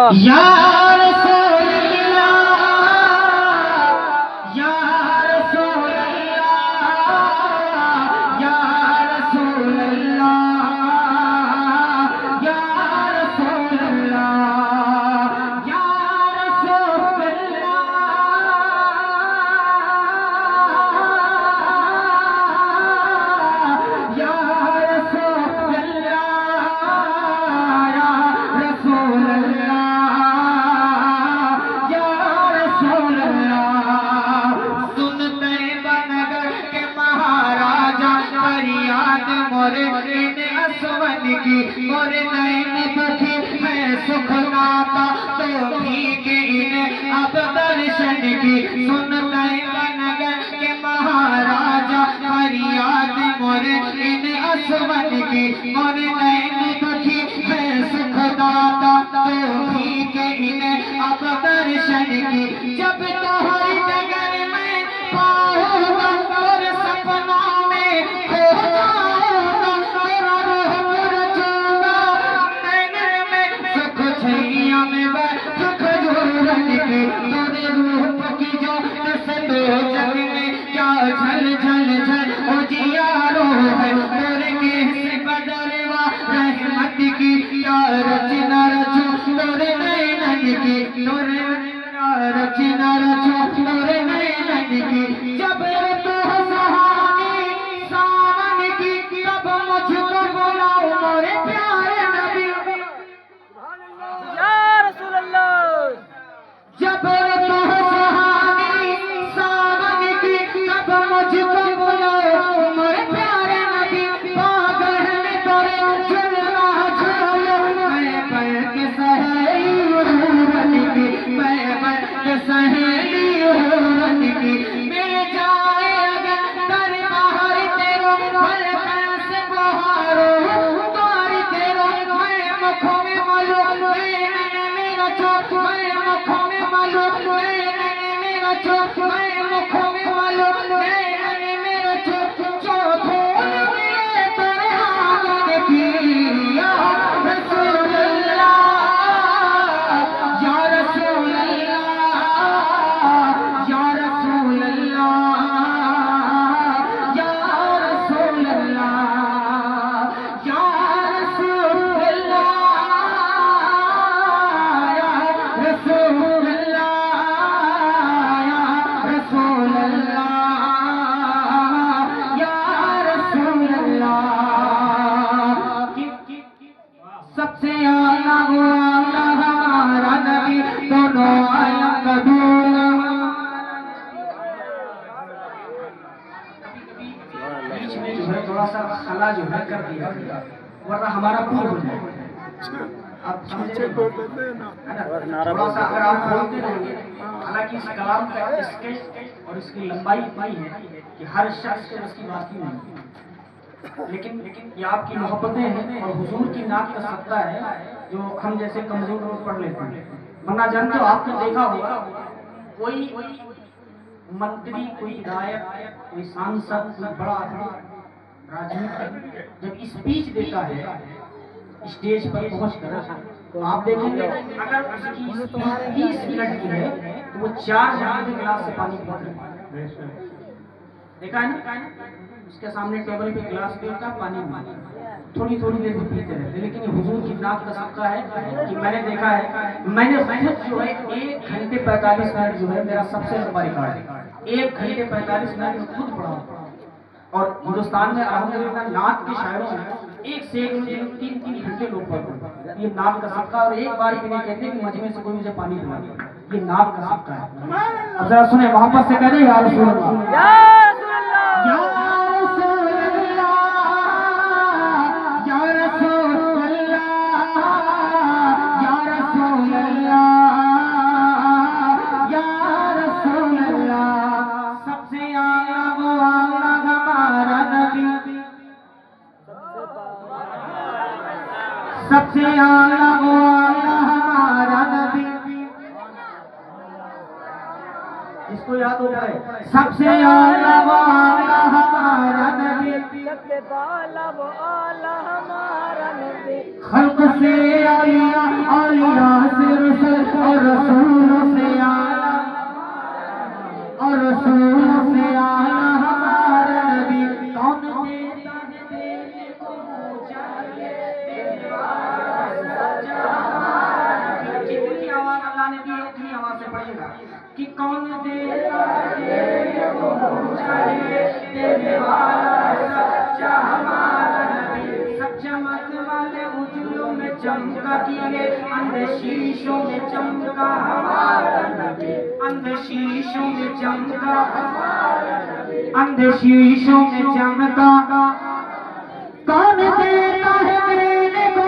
या रसूल अल्लाह, या रसूल अल्लाह, या रसूल अल्लाह, या रसूल अल्लाह, या रसूल अल्लाह, या रसूल अल्लाह, या रसूल अल्लाह, या रसूल अल्लाह। सुनते बनगर के महाराजा फरियाद मोरे इन असवन की, मोरे नैन दुखी है सुख नाता तो भीग इन अब दर्शन की। सुनते बनगर के महाराजा फरियाद मोरे इन असवन की, मोरे नैन दुखी है सुख दाता तो भीग इन अब दर्शन की। जब तोहरी नगर में पाऊंगा और सपनों में खो जाऊंगा, तेरा रूह रचूंगा नैनन में सुख छैया में बैठ खजूरन की। तेरे रूप की जोत से तो जग में क्या झल झल झल उजियारो है। तेरे केस बदलवा रहमत की क्या रचना रचो तेरे नैनन की, तेरे रचना रचो तेरे नैनन की। जब तू सुहानी सावन की, तब मुझको बुलाओ मोरे प्यारे नबी। या रसूल अल्लाह। जब तू सुहानी सावन की, तब मुझको बुलाओ मोरे प्यारे नबी। पागल में तोरे झुलवा झूलो, मैं बन के सहेली हुरन की, मैं बन के सहेली हुरन की। मिल जाए अगर दरबार तेरो भल कैसे बहारो, तारी तेरो मैं मुख में मलो नैनन में रचो, मैं मुख में मलो नैनन में रचो, मैं मुख में मलो नैनन में रचो। जो फूल मिले तेरे आंगन की, या रसूल अल्लाह, या रसूल अल्लाह, या रसूल अल्लाह, या रसूल अल्लाह, या रसूल अल्लाह, या रसूल अल्लाह, या रसूल अल्लाह, या रसूल अल्लाह। सबसे आला वो आला हमारा नबी, दोनों आलम का दूल्हा। बीच में जो है थोड़ा सा खला जो है कर दिया, वरना हमारा पूर हो जाएगा। अब समझे है ना? थोड़ा सा अगर आप बोलते रहेंगे, हालांकि इस कलाम का स्केच और इसकी लंबाई इतनी है कि हर शख्स के बस की बात ही नहीं, लेकिन ये आपकी मोहब्बतें हैं और हुजूर की नाक का सत्ता है जो हम जैसे कमजोर लोग पढ़ लेते हैं। वरना जानते हो, आपने देखा होगा कोई मंत्री, कोई विधायक, कोई सांसद, कोई बड़ा आदमी राजनीतिक जब स्पीच देता है स्टेज पर पहुंचकर, तो आप देखेंगे अगर उसकी स्पीच 30 मिनट की है तो वो 4 मिनट के गिलास से पानी पीता है। देखा है ना? उसके सामने टेबल पे गिलास भी होता है, पानी भी, थोड़ी थोड़ी देर में पीते रहते। लेकिन ये हुजूर की नाक का सदका है कि मैंने देखा है, मैंने खुद जो है 1 घंटे 45 मिनट जो है मेरा सबसे लंबा रिकॉर्ड है। 1 घंटे 45 मिनट में खुद पढ़ा हूँ। और हिंदुस्तान में अल्हम्दुलिल्लाह नात के शायरों में एक से एक 3-3 घंटे लोग पढ़ते हैं। ये नाक का सदका, और एक बार भी नहीं कहते कि मजमे से कोई मुझे पानी पिला दे। ये नाक का सदका है। अब जरा सुने, मोहब्बत से कह दे या रसूल अल्लाह, या रसूल अल्लाह। या रसूल अल्लाह, या रसूल अल्लाह, या रसूल अल्लाह, या रसूल अल्लाह। सबसे आला वो आला हमारा नबी, सबसे आला वो आला हमारा नबी। इसको याद हो जाए, सबसे आला वो आला हमारा नबी, सबसे आला वो आला हमारा नबी। खल्क से आलिया, आलिया से रसूल ने दी है उतनी आवाज से पढ़िएगा कि कौन देता है वो चाहिए देने वाला सच्चा हमारा नबी। सब चमक वाले उजलों में चमका किए अंधे शीशों में चमका हमारा नबी। अंधे शीशों में चमका हमारा नबी। अंधे शीशों में चमका कौन देता है देने को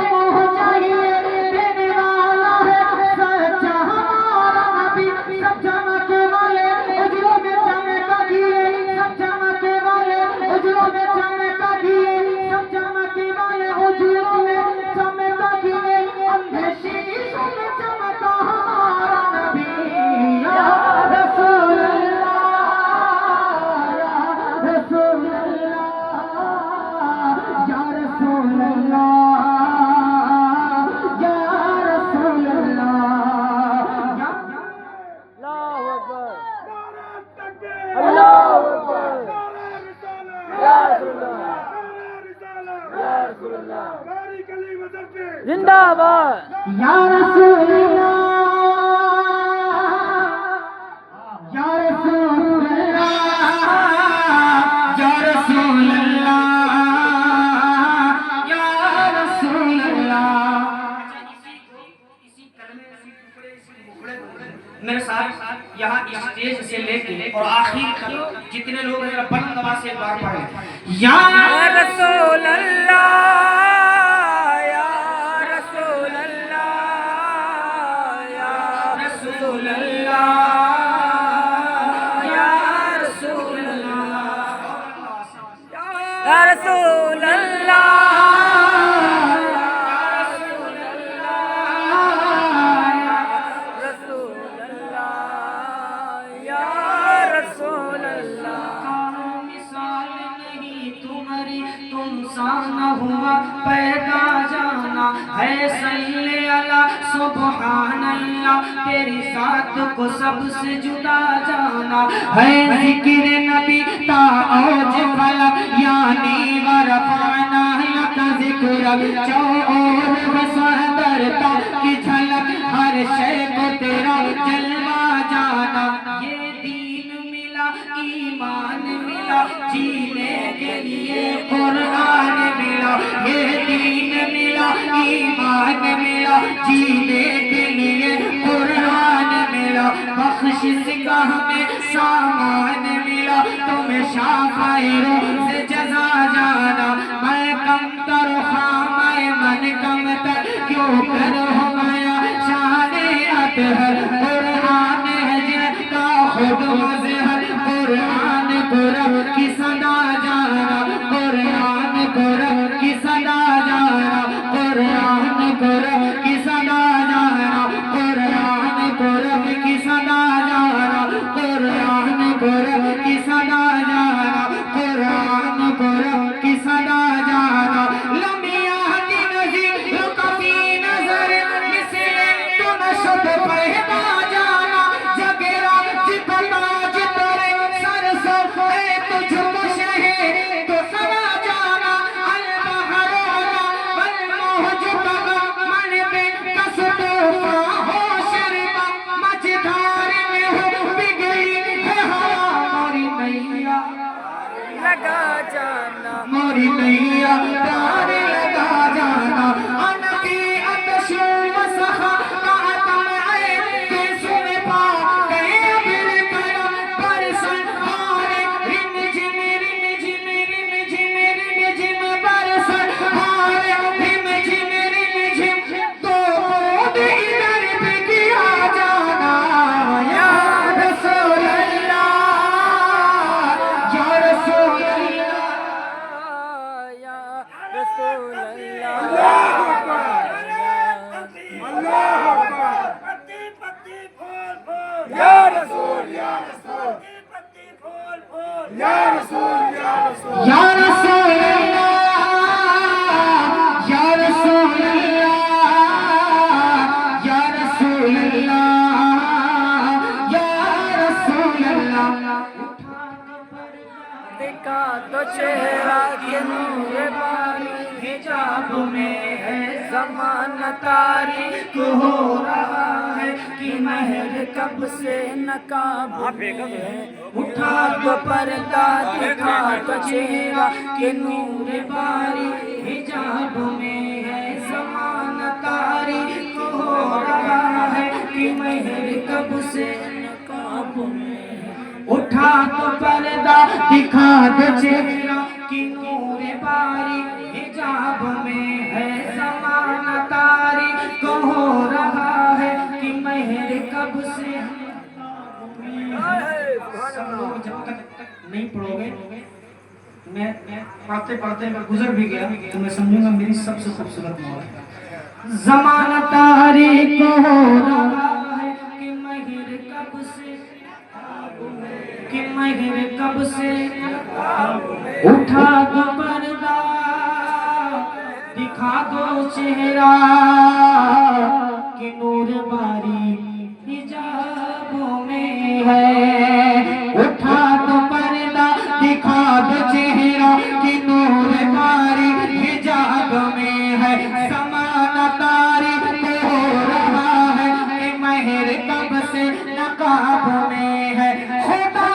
चाहिए देने वाला है सच्चा हमारा नबी। सब चमके वाले उजलों में चमका दिए सब चमके वाले उजलों में चमका दिए सब चमके वाले उजलों में चमका दिए अंधे शीशों में चमका हमारा नबी। या रसूल अल्लाह या रसूल या रसूल अल्लाह या रसूल अल्लाह। अल्लाहु अकबर अल्लाहु अकबर या रसूलुल्लाह या रसूलुल्लाह जिंदाबाद या रसूल अल्लाह या रसूल अल्लाह या रसूल अल्लाह या रसूल अल्लाह। इसी कलमे इसी टुकड़े इसी मुखड़े मेरे साथ यहाँ स्टेज से लेके और आखिर तक जितने लोग हैं बुलंद आवाज से एक बार पढ़ें या रसूल अल्लाह या रसूल अल्लाह या रसूल अल्लाह या रसूल अल्लाह या रसूल अल्लाह हुआ पैदा जाना है सल्ले अला सुबहान अल्लाह। तेरी साथ को सबसे जुदा जाना है जिक्र नबी ताओज फलक यानी वरफाना लक जिक्र चौर बसंदरता की झलक हर शय को तेरा जलवा जाना। ये दीन मिला ईमान मिला जीने के लिए कुरान मिला। ये दीन मिला ईमान मिला जीने के लिए कुरान मिला। बख्शिश का हमें सामान मिला तुम्हें शाफायरों से जजा जाना। मैं कम तर खामाए मन कम तर क्यों कर हो गया शाने अतहर कुरान है जिनका खुद मज़हर। कुरान कुरान की सदा जाना कुरान कुरान की सदा जाना कुरान कुरान की सदा जाना कुरान कुरान की सदा जाना कुरान कुरान की सदा जाना कुरान कुरान की सदा जाना। लमिया की नज़र कभी नजर मिसले तो नशद पहना जाना। जगेरा जितना जितने सर सर है तुझको शहर तो सदा जाना। अलबहरोला वलमोहज कगा मन पे कसतो हो शर्मा मझधार में हो बिगड़ी है हवा। मोरी मैया लगा जाना मोरी मैया प्यार लगा जाना। अनकी अतशो वसखा का अतम आए कैसु में पा गए बिल करा बरसन हारे रिम झिम बरसन हारे रिम झिम तो बोध इधर भी किया जाना। या रसूल अल्लाह या रसूल अल्लाह या रसूल अल्लाह या रसूल या रसूल या रसूल या रसूल या रसूल अल्लाह या रसूल अल्लाह या रसूल अल्लाह या रसूल अल्लाह। देखा तो चेहरा के नूर बारी हिजाब में है ज़माना तारीक हो रहा है कि महर कब से नकाब है। उठा तो पर्दा दिखा तो चेहरा कि नूर बारी हिजाब में है ज़माना तारीक हो रहा है कि महर कब से नकाब में। उठा तो पर्दा दिखा तो चेहरा कि नूर बारी हिजाब में है ज़माना तारीक हो रहा है कि महर कब से। सब लोग जब तक नहीं पढ़ोगे, मैं पढ़ते पढ़ते अगर गुजर भी गया तो मैं समझूंगा मेरी सबसे खूबसूरत मौत है। ज़माना तारीक हो रहा है कि महर कब से, कि महर कब से। उठा दो पर्दा दिखा दो चेहरा कि नूर बारी हिजाबों में है। उठा दो पर्दा दिखा दो चेहरा कि नूर बारी हिजाब में है ज़माना तारीक हो रहा है कि महर कब से नकाब में है। खुदा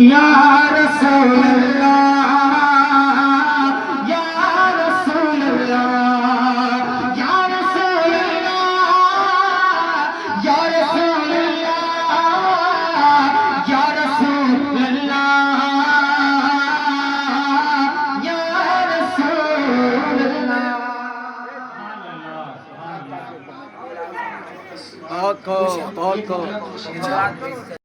या रसूल अल्लाह, या रसूल अल्लाह, या रसूल अल्लाह, या रसूल अल्लाह, या रसूल अल्लाह, या रसूल अल्लाह। बहुत खूब, बहुत खूब।